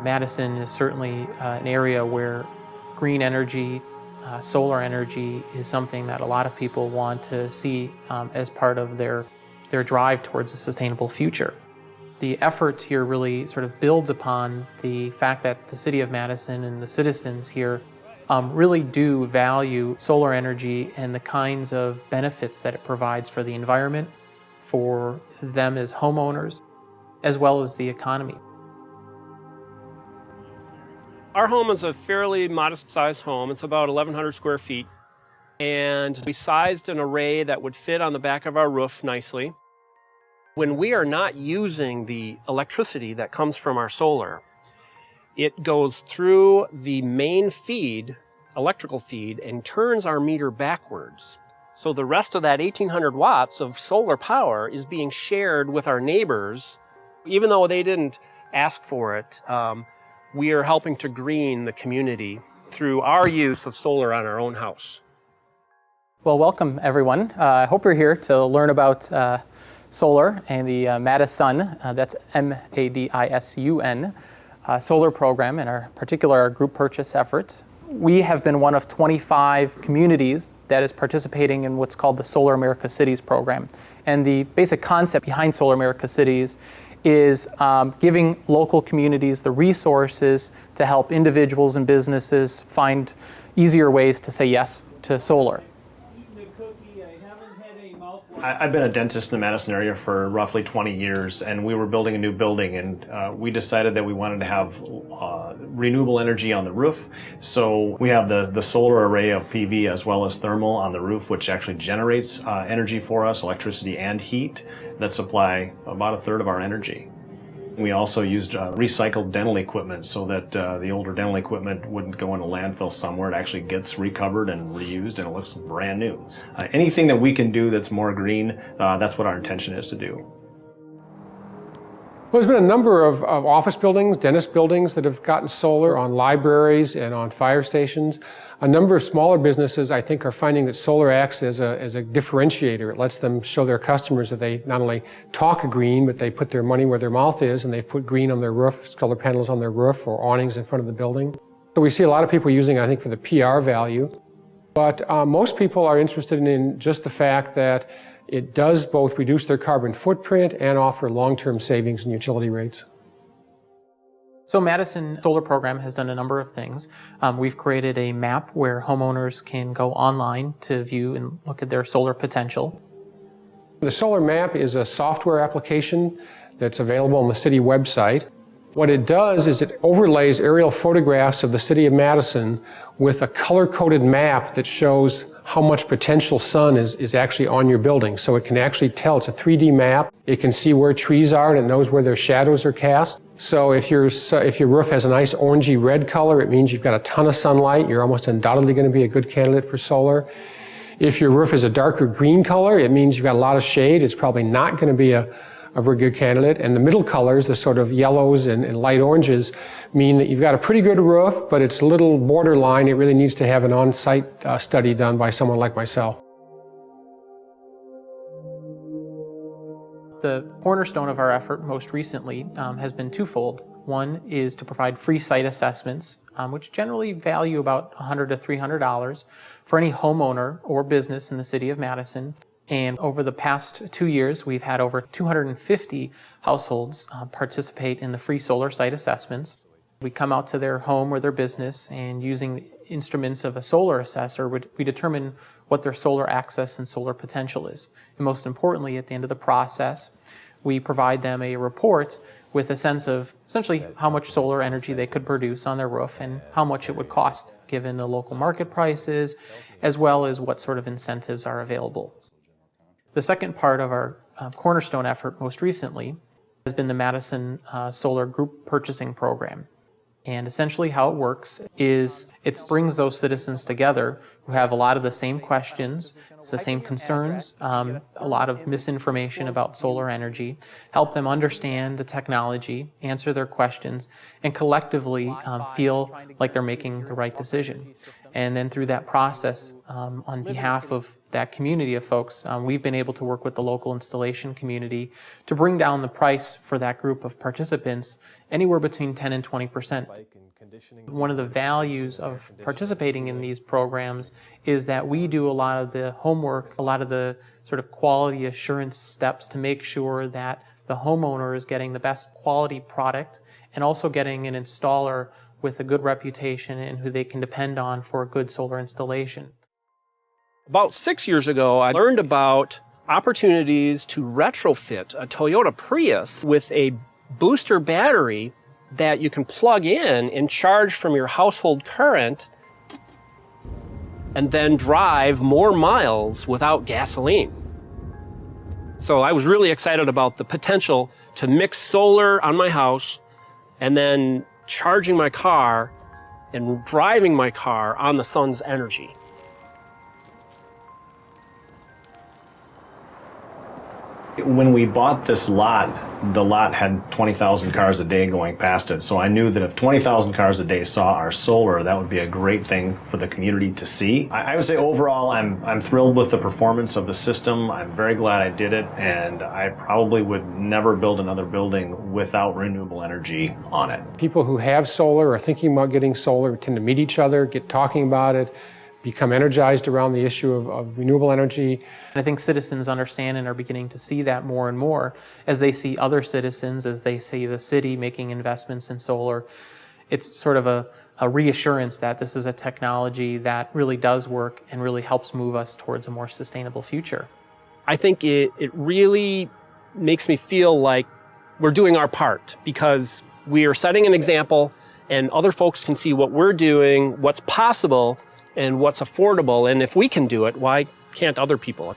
MadiSUN is certainly an area where green energy, solar energy is something that a lot of people want to see as part of their drive towards a sustainable future. The effort here really sort of builds upon the fact that the City of MadiSUN and the citizens here really do value solar energy and the kinds of benefits that it provides for the environment, for them as homeowners, as well as the economy. Our home is a fairly modest-sized home. It's about 1,100 square feet. And we sized an array that would fit on the back of our roof nicely. When we are not using the electricity that comes from our solar, it goes through the main feed, electrical feed, and turns our meter backwards. So the rest of that 1,800 watts of solar power is being shared with our neighbors. Even though they didn't ask for it, we are helping to green the community through our use of solar on our own house. Well, welcome everyone. I hope you're here to learn about solar and the MadiSUN, that's M-A-D-I-S-U-N, solar program, and our particular group purchase effort. We have been one of 25 communities that is participating in what's called the Solar America Cities program. And the basic concept behind Solar America Cities is giving local communities the resources to help individuals and businesses find easier ways to say yes to solar. I've been a dentist in the MadiSUN area for roughly 20 years, and we were building a new building, and we decided that we wanted to have renewable energy on the roof. So we have the solar array of PV as well as thermal on the roof, which actually generates energy for us, electricity and heat, that supply about a third of our energy. We also used recycled dental equipment so that the older dental equipment wouldn't go in a landfill somewhere. It actually gets recovered and reused, and it looks brand new. Anything that we can do that's more green, that's what our intention is to do. Well, there's been a number of office buildings, dentist buildings that have gotten solar on libraries and on fire stations. A number of smaller businesses, I think, are finding that solar acts as a differentiator. It lets them show their customers that they not only talk green, but they put their money where their mouth is, and they've put green on their roof, solar panels on their roof, or awnings in front of the building. So we see a lot of people using it, I think, for the PR value. But most people are interested in just the fact that it does both reduce their carbon footprint and offer long-term savings in utility rates. So MadiSUN Solar Program has done a number of things. We've created a map where homeowners can go online to view and look at their solar potential. The Solar Map is a software application that's available on the city website. What it does is it overlays aerial photographs of the city of MadiSUN with a color-coded map that shows how much potential sun is actually on your building. So it can actually tell, it's a 3D map. It can see where trees are, and it knows where their shadows are cast. So if your roof has a nice orangey red color, it means you've got a ton of sunlight. You're almost undoubtedly going to be a good candidate for solar. If your roof is a darker green color, it means you've got a lot of shade. It's probably not going to be a very good candidate. And the middle colors, the sort of yellows and light oranges, mean that you've got a pretty good roof, but it's a little borderline. It really needs to have an on-site study done by someone like myself. The cornerstone of our effort most recently has been twofold. One is to provide free site assessments, which generally value about $100 to $300 for any homeowner or business in the city of MadiSUN. And over the past 2 years, we've had over 250 households participate in the free solar site assessments. We come out to their home or their business, and using the instruments of a solar assessor, we determine what their solar access and solar potential is. And most importantly, at the end of the process, we provide them a report with a sense of essentially how much solar energy they could produce on their roof and how much it would cost given the local market prices, as well as what sort of incentives are available. The second part of our cornerstone effort most recently has been the MadiSUN Solar Group Purchasing Program. And essentially how it works is it brings those citizens together who have a lot of the same questions It's the same concerns, a lot of misinformation about solar energy, help them understand the technology, answer their questions, and collectively feel like they're making the right decision. And then through that process, on behalf of that community of folks, we've been able to work with the local installation community to bring down the price for that group of participants anywhere between 10 and 20%. One of the values of participating in these programs is that we do a lot of the homework, a lot of the sort of quality assurance steps to make sure that the homeowner is getting the best quality product and also getting an installer with a good reputation and who they can depend on for a good solar installation. About 6 years ago, I learned about opportunities to retrofit a Toyota Prius with a booster battery that you can plug in and charge from your household current and then drive more miles without gasoline. So I was really excited about the potential to mix solar on my house and then charging my car and driving my car on the sun's energy. When we bought this lot, the lot had 20,000 cars a day going past it. So I knew that if 20,000 cars a day saw our solar, that would be a great thing for the community to see. I would say overall, I'm thrilled with the performance of the system. I'm very glad I did it, and I probably would never build another building without renewable energy on it. People who have solar or are thinking about getting solar tend to meet each other, get talking about it, become energized around the issue of renewable energy. And I think citizens understand and are beginning to see that more and more as they see other citizens, as they see the city making investments in solar. It's sort of a reassurance that this is a technology that really does work and really helps move us towards a more sustainable future. I think it really makes me feel like we're doing our part because we are setting an example and other folks can see what we're doing, what's possible, and what's affordable. And if we can do it, why can't other people?